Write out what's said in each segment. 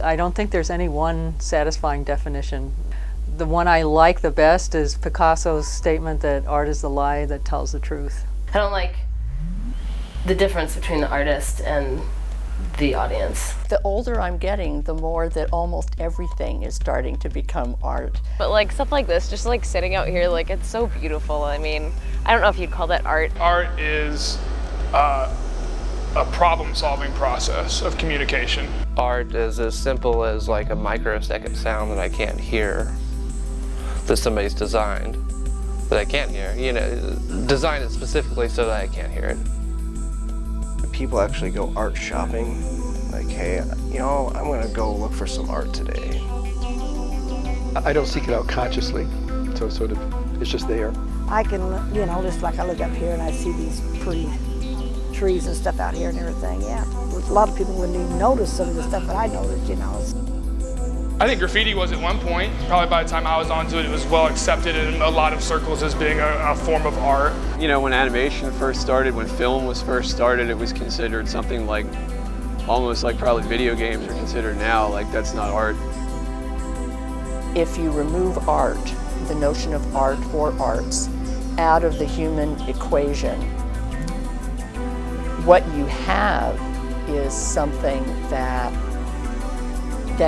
I don't think there's any one satisfying definition. The one I like the best is Picasso's statement that art is the lie that tells the truth. I don't like the difference between the artist and the audience. The older I'm getting, the more that almost everything is starting to become art. But like stuff like this, just like sitting out here, like it's so beautiful. I mean, I don't know if you'd call that art. Art is a problem-solving process of communication. Art is as simple as like a microsecond sound that I can't hear, that somebody's designed, that I can't hear. You know, design it specifically so that I can't hear it. People actually go art shopping, like, hey, you know, I'm gonna go look for some art today. I don't seek it out consciously, so sort of, it's just there. I can, you know, just like I look up here and I see these pretty trees and stuff out here and everything, yeah. A lot of people wouldn't even notice some of the stuff that I noticed, you know. I think graffiti was at one point, probably by the time I was onto it, it was well accepted in a lot of circles as being a form of art. You know, when animation first started, when film was first started, it was considered something like, almost like probably video games are considered now, like that's not art. If you remove art, the notion of art or arts, out of the human equation, what you have is something that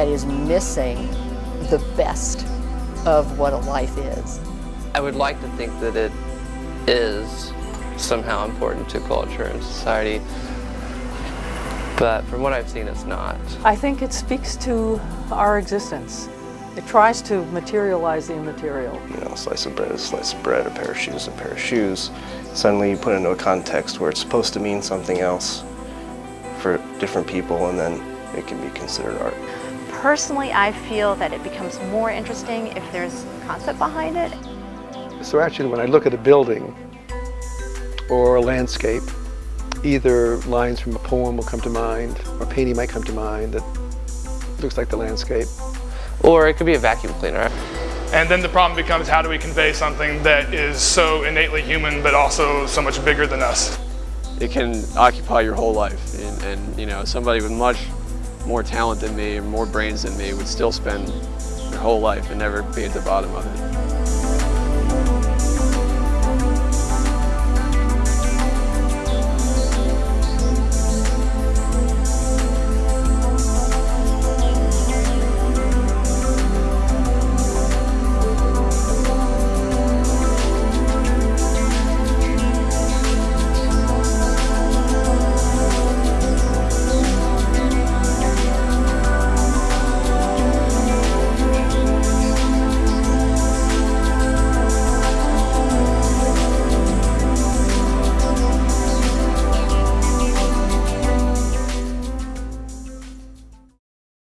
is missing the best of what a life is. I would like to think that it is somehow important to culture and society, but from what I've seen, it's not. I think it speaks to our existence. It tries to materialize the immaterial. You know, a slice of bread is a slice of bread, a pair of shoes is a pair of shoes. Suddenly you put it into a context where it's supposed to mean something else for different people, and then it can be considered art. Personally, I feel that it becomes more interesting if there's concept behind it. So actually, when I look at a building or a landscape, either lines from a poem will come to mind, or a painting might come to mind that looks like the landscape. Or it could be a vacuum cleaner. And then the problem becomes, how do we convey something that is so innately human but also so much bigger than us? It can occupy your whole life, and you know, somebody with much more talent than me or more brains than me would still spend their whole life and never be at the bottom of it.